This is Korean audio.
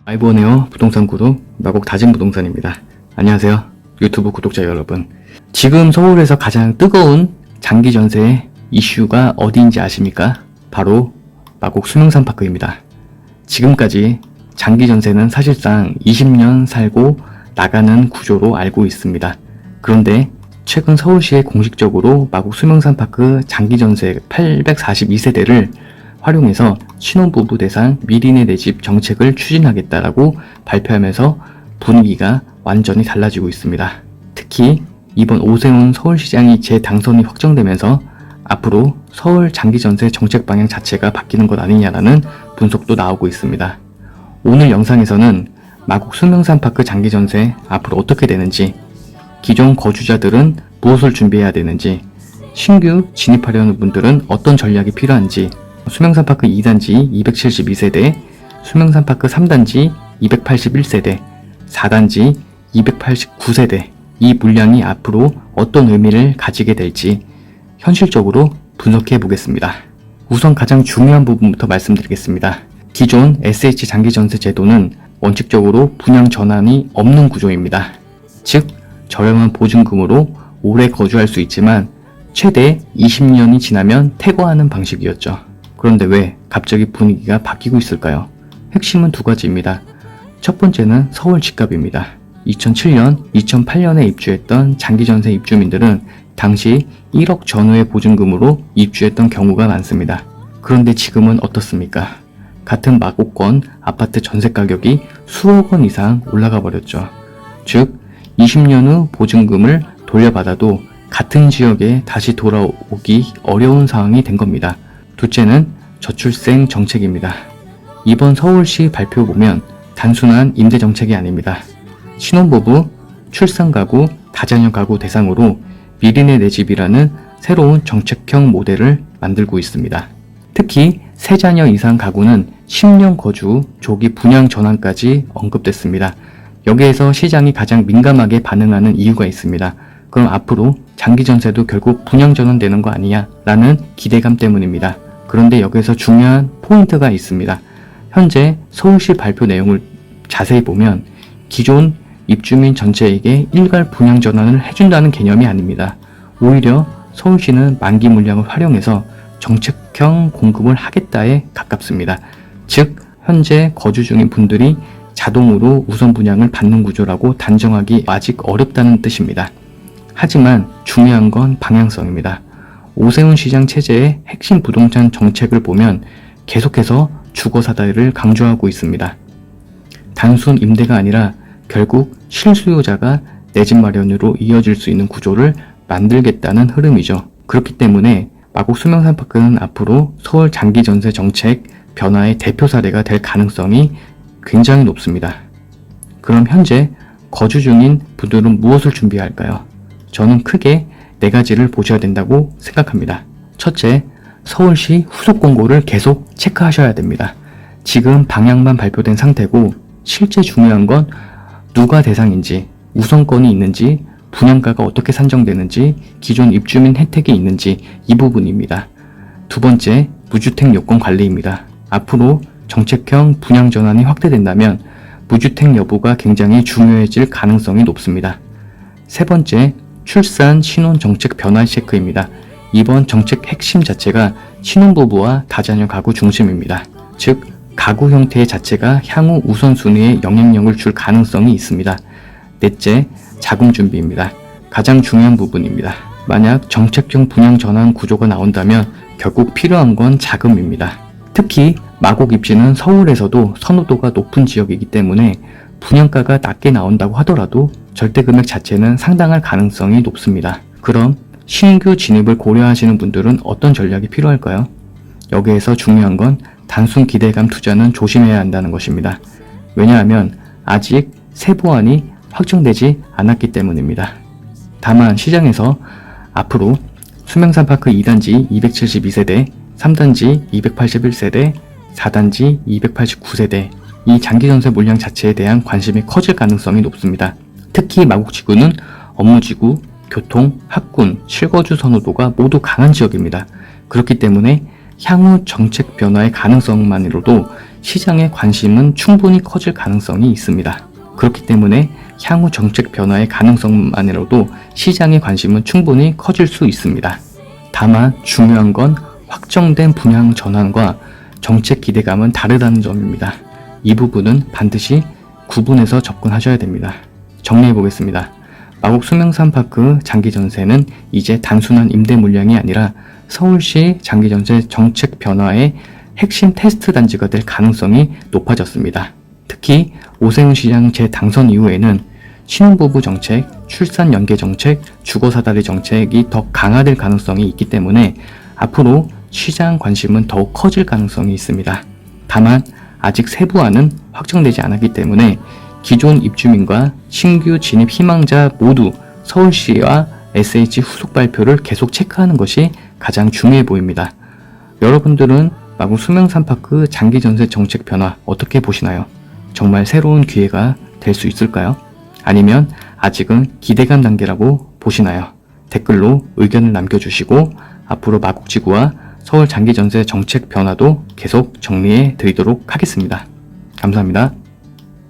아이보네요 부동산 구독 마곡 다진부동산입니다. 안녕하세요 유튜브 구독자 여러분. 지금 서울에서 가장 뜨거운 장기 전세 이슈가 어디인지 아십니까? 바로 마곡 수명산파크입니다. 지금까지 장기 전세는 사실상 20년 살고 나가는 구조로 알고 있습니다. 그런데 최근 서울시에 공식적으로 마곡 수명산파크 장기 전세 842세대를 활용해서 신혼부부 대상 미리내 내 집 정책을 추진하겠다라고 발표하면서 분위기가 완전히 달라지고 있습니다. 특히 이번 오세훈 서울시장이 재당선이 확정되면서 앞으로 서울 장기전세 정책 방향 자체가 바뀌는 것 아니냐라는 분석도 나오고 있습니다. 오늘 영상에서는 마곡 수명산파크 장기전세 앞으로 어떻게 되는지, 기존 거주자들은 무엇을 준비해야 되는지, 신규 진입하려는 분들은 어떤 전략이 필요한지, 수명산파크 2단지 272세대, 수명산파크 3단지 281세대, 4단지 289세대, 이 물량이 앞으로 어떤 의미를 가지게 될지 현실적으로 분석해 보겠습니다. 우선 가장 중요한 부분부터 말씀드리겠습니다. 기존 SH 장기전세 제도는 원칙적으로 분양 전환이 없는 구조입니다. 즉, 저렴한 보증금으로 오래 거주할 수 있지만 최대 20년이 지나면 퇴거하는 방식이었죠. 그런데 왜 갑자기 분위기가 바뀌고 있을까요? 핵심은 두 가지입니다. 첫 번째는 서울 집값입니다. 2007년, 2008년에 입주했던 장기전세 입주민들은 당시 1억 전후의 보증금으로 입주했던 경우가 많습니다. 그런데 지금은 어떻습니까? 같은 마곡권 아파트 전세 가격이 수억 원 이상 올라가 버렸죠. 즉, 20년 후 보증금을 돌려받아도 같은 지역에 다시 돌아오기 어려운 상황이 된 겁니다. 둘째는 저출생 정책입니다. 이번 서울시 발표 보면 단순한 임대 정책이 아닙니다. 신혼부부, 출산가구, 다자녀 가구 대상으로 미리내 내 집이라는 새로운 정책형 모델을 만들고 있습니다. 특히 세 자녀 이상 가구는 10년 거주, 조기 분양 전환까지 언급됐습니다. 여기에서 시장이 가장 민감하게 반응하는 이유가 있습니다. 그럼 앞으로 장기 전세도 결국 분양 전환되는 거 아니냐 라는 기대감 때문입니다. 그런데 여기서 중요한 포인트가 있습니다. 현재 서울시 발표 내용을 자세히 보면 기존 입주민 전체에게 일괄 분양 전환을 해준다는 개념이 아닙니다. 오히려 서울시는 만기 물량을 활용해서 정책형 공급을 하겠다에 가깝습니다. 즉, 현재 거주 중인 분들이 자동으로 우선 분양을 받는 구조라고 단정하기 아직 어렵다는 뜻입니다. 하지만 중요한 건 방향성입니다. 오세훈 시장 체제의 핵심 부동산 정책을 보면 계속해서 주거사다리를 강조하고 있습니다. 단순 임대가 아니라 결국 실수요자가 내 집 마련으로 이어질 수 있는 구조를 만들겠다는 흐름이죠. 그렇기 때문에 마곡 수명산파크는 앞으로 서울 장기전세 정책 변화의 대표 사례가 될 가능성이 굉장히 높습니다. 그럼 현재 거주 중인 분들은 무엇을 준비해야 할까요? 저는 크게 4가지를 보셔야 된다고 생각합니다. 첫째, 서울시 후속 공고를 계속 체크하셔야 됩니다. 지금 방향만 발표된 상태고 실제 중요한 건 누가 대상인지, 우선권이 있는지, 분양가가 어떻게 산정되는지, 기존 입주민 혜택이 있는지 이 부분입니다. 두 번째, 무주택 요건 관리입니다. 앞으로 정책형 분양 전환이 확대된다면 무주택 여부가 굉장히 중요해질 가능성이 높습니다. 세 번째, 출산 신혼 정책 변화 체크입니다. 이번 정책 핵심 자체가 신혼부부와 다자녀 가구 중심입니다. 즉, 가구 형태 자체가 향후 우선순위에 영향력을 줄 가능성이 있습니다. 넷째, 자금 준비입니다. 가장 중요한 부분입니다. 만약 정책형 분양 전환 구조가 나온다면 결국 필요한 건 자금입니다. 특히 마곡 입지는 서울에서도 선호도가 높은 지역이기 때문에 분양가가 낮게 나온다고 하더라도 절대 금액 자체는 상당할 가능성이 높습니다. 그럼 신규 진입을 고려하시는 분들은 어떤 전략이 필요할까요? 여기에서 중요한 건 단순 기대감 투자는 조심해야 한다는 것입니다. 왜냐하면 아직 세부안이 확정되지 않았기 때문입니다. 다만 시장에서 앞으로 수명산파크 2단지 272세대, 3단지 281세대, 4단지 289세대 이 장기전세 물량 자체에 대한 관심이 커질 가능성이 높습니다. 특히 마곡지구는 업무지구, 교통, 학군, 실거주 선호도가 모두 강한 지역입니다. 그렇기 때문에 향후 정책 변화의 가능성만으로도 시장의 관심은 충분히 커질 가능성이 있습니다. 그렇기 때문에 향후 정책 변화의 가능성만으로도 시장의 관심은 충분히 커질 수 있습니다. 다만 중요한 건 확정된 분양 전환과 정책 기대감은 다르다는 점입니다. 이 부분은 반드시 구분해서 접근하셔야 됩니다. 정리해 보겠습니다. 마곡 수명산파크 장기전세는 이제 단순한 임대 물량이 아니라 서울시 장기전세 정책 변화의 핵심 테스트 단지가 될 가능성이 높아졌습니다. 특히 오세훈 시장 재당선 이후에는 신혼부부 정책, 출산 연계 정책, 주거사다리 정책이 더 강화될 가능성이 있기 때문에 앞으로 시장 관심은 더욱 커질 가능성이 있습니다. 다만 아직 세부화는 확정되지 않았기 때문에 기존 입주민과 신규 진입 희망자 모두 서울시와 SH 후속 발표를 계속 체크하는 것이 가장 중요해 보입니다. 여러분들은 마곡 수명산파크 장기전세 정책 변화 어떻게 보시나요? 정말 새로운 기회가 될 수 있을까요? 아니면 아직은 기대감 단계라고 보시나요? 댓글로 의견을 남겨주시고 앞으로 마곡지구와 서울 장기전세 정책 변화도 계속 정리해 드리도록 하겠습니다. 감사합니다.